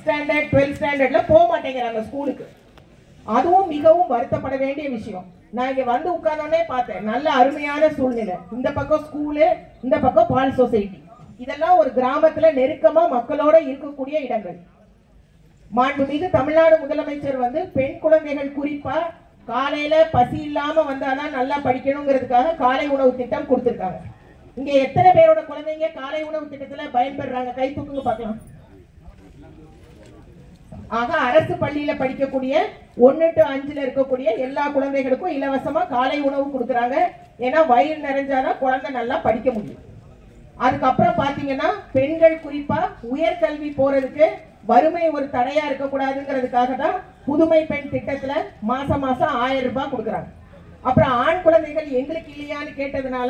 Standard 12th ஸ்டாண்டர்ட்ல போக மாட்டேங்கிறாங்க ஸ்கூலுக்கு. அதுவும் மிகவும் வருத்தப்பட வேண்டிய விஷயம். நான் இங்க வந்து உட்கார்ந்தோடனே பார்த்தேன், நல்ல அருமையான சூழ்நிலை. இந்த பக்கம் ஸ்கூலு, இந்த பக்கம் பால் சொசைட்டி. இதெல்லாம் ஒரு கிராமத்துல நெருக்கமா மக்களோட இருக்கக்கூடிய இடங்கள். மாண்புமிகு தமிழ்நாடு முதலமைச்சர் வந்து பெண் குழந்தைகள் குறிப்பா காலையில பசி இல்லாம வந்தாதான் நல்லா படிக்கணுங்கிறதுக்காக காலை உணவு திட்டம் கொடுத்திருக்காங்க. இங்க எத்தனை பேரோட குழந்தைங்க காலை உணவு திட்டத்துல பயன்பெறாங்க? கை தூக்குங்க பார்க்கலாம். ஆக அரசு பள்ளியில படிக்கக்கூடிய 1 to 5ல இருக்கக்கூடிய எல்லா குழந்தைகளுக்கும் இலவசமா காலை உணவு கொடுக்குறாங்க. ஏன்னா வயிறு நிறைஞ்சாதான் குழந்தை நல்லா படிக்க முடியும். அதுக்கப்புறம் பாத்தீங்கன்னா பெண்கள் குறிப்பா உயர்கல்வி போறதுக்கு வறுமை ஒரு தடையா இருக்கக்கூடாதுங்கிறதுக்காக தான் புதுமை பெண் திட்டத்துல மாசம் 1000 ரூபாய் கொடுக்குறாங்க. அப்புறம் ஆண் குழந்தைகள் எங்களுக்கு இல்லையான்னு கேட்டதுனால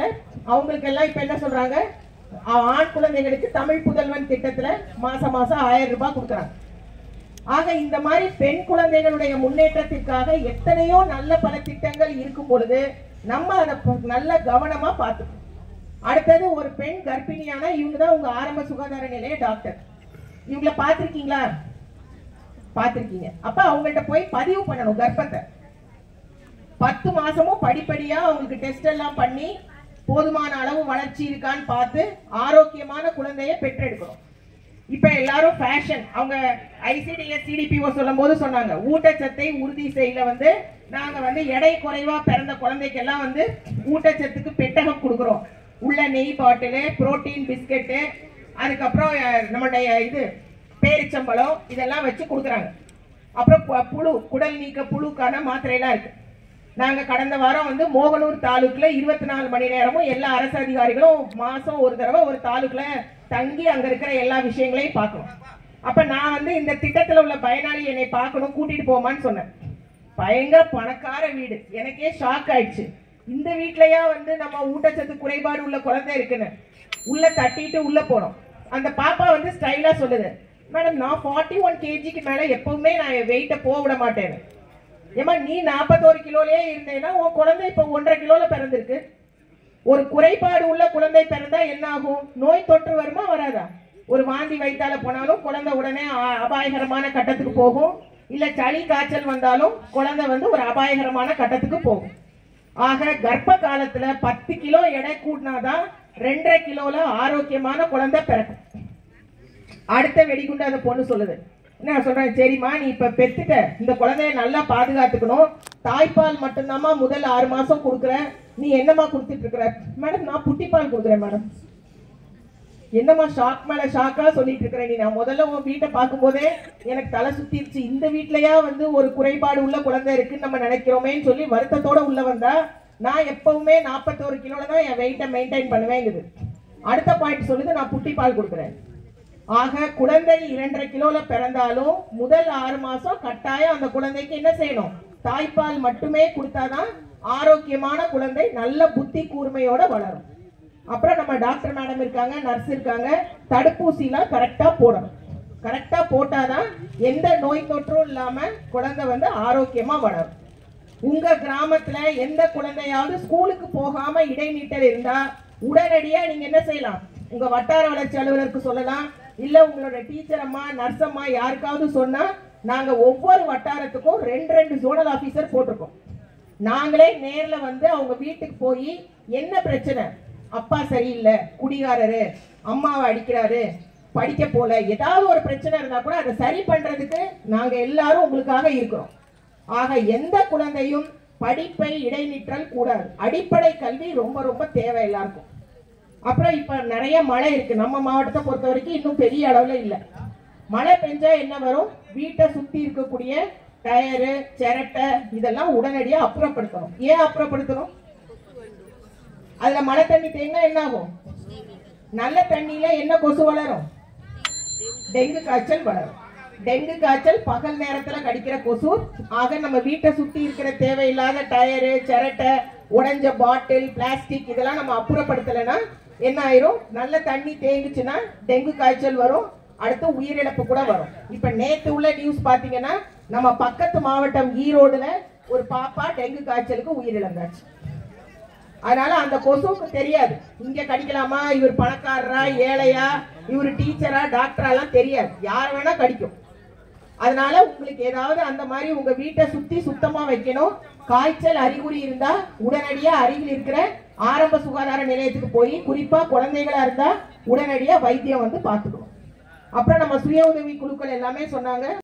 அவங்களுக்கு எல்லாம் இப்ப என்ன சொல்றாங்க, ஆண் குழந்தைகளுக்கு தமிழ் புதல்வன் திட்டத்துல மாசம் 1000 ரூபாய் கொடுக்குறாங்க. ஆக இந்த மாதிரி பெண் குழந்தைகளுடைய முன்னேற்றத்திற்காக எத்தனையோ நல்ல பல திட்டங்கள் இருக்கும் பொழுது நம்ம அதை நல்ல கவனமா பார்த்துக்கணும். அடுத்தது ஒரு பெண் கர்ப்பிணியான இவங்க தான் உங்க ஆரம்ப சுகாதார நிலைய டாக்டர். இவங்கள பார்த்திருக்கீங்களா? பார்த்திருக்கீங்க. அப்ப அவங்கள்ட்ட போய் பதிவு பண்ணணும் கர்ப்பத்தை. 10 மாசமும் படிப்படியா அவங்களுக்கு டெஸ்ட் எல்லாம் பண்ணி போதுமான அளவு வளர்ச்சி இருக்கான்னு பார்த்து ஆரோக்கியமான குழந்தைய பெற்றெடுக்கணும். இப்ப எல்லாரும் ஃபேஷன், அவங்க ICDS CDPO சொல்லும் போது சொன்னாங்க, ஊட்டச்சத்தை உறுதி செய்யல வந்து நாங்க வந்து எடை குறைவா பிறந்த குழந்தைக்கெல்லாம் வந்து ஊட்டச்சத்துக்கு பெட்டகம் கொடுக்குறோம். உள்ள நெய் பாட்டிலு, புரோட்டீன் பிஸ்கெட்டு, அதுக்கப்புறம் நம்மளுடைய இது பேரிச்சம்பழம் இதெல்லாம் வச்சு கொடுக்குறாங்க. அப்புறம் புழு, குடல் நீக்க புழுக்கான மாத்திரையெல்லாம் இருக்கு. நாங்க கடந்த வாரம் வந்து மோகனூர் தாலுக்குல 24 மணி நேரமும் எல்லா அரசு அதிகாரிகளும் மாசம் ஒரு தடவை ஒரு தாலுக்குல தங்கி அங்க இருக்கிற எல்லா விஷயங்களையும் பார்க்கணும். அப்ப நான் வந்து இந்த திட்டத்துல உள்ள பயனாளி என்னை பார்க்கணும், கூட்டிட்டு போமான்னு சொன்னேன். பயங்கர பணக்கார வீடு, எனக்கே ஷாக் ஆயிடுச்சு. இந்த வீட்லயா வந்து நம்ம ஊட்டச்சத்து குறைபாடு உள்ள குழந்தை இருக்குன்னு உள்ள தட்டிட்டு உள்ள போனோம். அந்த பாப்பா வந்து ஸ்டைலா சொல்லுது, மேடம் நான் 41 kgக்கு மேல எப்பவுமே நான் வெயிட்ட போக விட மாட்டேன். ஏமா நீ 41 கிலோலயே இருந்தேன்னா உன் குழந்தை இப்ப 1.5 கிலோல பிறந்திருக்கு. ஒரு குறைபாடு உள்ள குழந்தை பிறந்தா என்ன ஆகும்? நோய் தொற்று வருமா வராதா? ஒரு வாந்தி வயித்தால போனாலும் குழந்தை உடனே அபாயகரமான கட்டத்துக்கு போகும். இல்ல சளி காய்ச்சல் வந்தாலும் குழந்தை வந்து ஒரு அபாயகரமான கட்டத்துக்கு போகும். ஆக கர்ப்ப காலத்துல 10 கிலோ எடை கூட்டினாதான் 2.5 கிலோல ஆரோக்கியமான குழந்தை பிறக்கும். அடுத்த வெடிகுண்டு அந்த பொண்ணு சொல்லுது, என்ன சொல்றேன், சரிம்மா நீ இப்ப பெத்துட்ட, இந்த குழந்தைய நல்லா பாதுகாத்துக்கணும், தாய்ப்பால் மட்டும்தாம்மா முதல் 6 மாசம் கொடுக்குறேன், நீ என்னமா கொடுத்துட்டு இருக்கிற? மேடம் நான் புட்டிப்பால் கொடுக்குறேன். மேடம் என்னமா ஷாக் மேல ஷாக்கா சொல்லிட்டு இருக்கிறேன். நீ நான் முதல்ல உன் வீட்டை பார்க்கும் போதே எனக்கு தலை சுத்திருச்சு. இந்த வீட்லயா வந்து ஒரு குறைபாடு உள்ள குழந்தை இருக்குன்னு நம்ம நினைக்கிறோமேன்னு சொல்லி வருத்தத்தோட உள்ள வந்தா, நான் எப்பவுமே 41 கிலோல தான் என் வெயிட்டை மெயின்டைன் பண்ணுவேங்குது. அடுத்த பாயிண்ட் சொல்லுது, நான் புட்டிப்பால் கொடுக்குறேன். ஆக குழந்தை 2.5 கிலோல பிறந்தாலும் முதல் 6 மாசம் கட்டாயம் அந்த குழந்தைக்கு என்ன செய்யணும்? தாய்ப்பால் மட்டுமே கொடுத்தாதான் ஆரோக்கியமான குழந்தை நல்ல புத்தி கூர்மையோட வளரும். அப்புறம் நம்ம டாக்டர் மேடம் இருக்காங்க, நர்ஸ் இருக்காங்க, தடுப்பூசிலாம் கரெக்டா போடணும். கரெக்டா போட்டாதான் எந்த நோய் தொற்றும் இல்லாம குழந்தை வந்து ஆரோக்கியமா வளரும். உங்க கிராமத்துல எந்த குழந்தையாவது ஸ்கூலுக்கு போகாம இடைநீட்டல் இருந்தா உடனடியா நீங்க என்ன செய்யலாம்? உங்க வட்டார வளர்ச்சி அலுவலருக்கு சொல்லலாம். இல்ல உங்களோட டீச்சர் அம்மா, நர்ஸ் அம்மா யாருக்காவது சொன்னா நாங்க ஒவ்வொரு வட்டாரத்துக்கும் 2 ஜோனல் ஆபீசர் போட்டிருக்கோம். நாங்களே நேர்ல வந்து அவங்க வீட்டுக்கு போய் என்ன பிரச்சனை, அப்பா சரியில்லை, குடிகாரரு, அம்மாவை அடிக்கிறாரு, படிக்க போல, ஏதாவது ஒரு பிரச்சனை இருந்தா கூட அதை சரி பண்றதுக்கு நாங்க எல்லாரும் உங்களுக்காக இருக்கிறோம். ஆக எந்த குழந்தையும் படிப்பை இடைநிற்றல் கூடாது. அடிப்படை கல்வி ரொம்ப ரொம்ப தேவை எல்லாருக்கும். அப்புறம் இப்ப நிறைய மழை இருக்கு. நம்ம மாவட்டத்தை பொறுத்த வரைக்கும் இன்னும் பெரிய அளவுல இல்ல. மழை பெஞ்சா என்ன வரும்? வீட்டை சுத்தி இருக்கக்கூடிய டயரு, சிரட்டை இதெல்லாம் உடனடியா அப்புறப்படுத்தணும். ஏன் அப்புறப்படுத்தணும்? அதுல மழை தண்ணி தேங்க என்ன ஆகும்? நல்ல தண்ணியில என்ன கொசு வளரும்? டெங்கு காய்ச்சல் வளரும். டெங்கு காய்ச்சல் பகல் நேரத்துல கடிக்கிற கொசு. ஆக நம்ம வீட்டை சுத்தி இருக்கிற தேவையில்லாத டயரு, சிரட்டை, உடைஞ்ச பாட்டில், பிளாஸ்டிக் இதெல்லாம் நம்ம அப்புறப்படுத்தலைன்னா என்ன ஆயிரும்? நல்ல தண்ணி தேங்குச்சுன்னா டெங்கு காய்ச்சல் வரும். அடுத்து உயிரிழப்பு கூட வரும். இப்ப நேத்து உள்ள நியூஸ் பாத்தீங்கன்னா நம்ம பக்கத்து மாவட்டம் ஈரோடுல ஒரு பாப்பா டெங்கு காய்ச்சலுக்கு உயிரிழந்தாச்சு. அதனால அந்த கொசுவுக்கு தெரியாது இங்க கடிக்கலாமா, இவர் பணக்காரரா ஏழையா, இவர் டீச்சரா டாக்டரா எல்லாம் தெரியாது. யார் வேணா கடிக்கும். அதனால உங்களுக்கு ஏதாவது அந்த மாதிரி உங்க வீட்டை சுத்தி சுத்தமா வைக்கணும். காய்ச்சல் அறிகுறி இருந்தா உடனடியா அருகில் இருக்கிற ஆரம்ப சுகாதார நிலையத்துக்கு போய், குறிப்பா குழந்தைகளா இருந்தா உடனடியா வைத்தியம் வந்து பார்த்துக்கணும். அப்புறம் நம்ம சுய உதவி குழுக்கள் எல்லாமே சொன்னாங்க.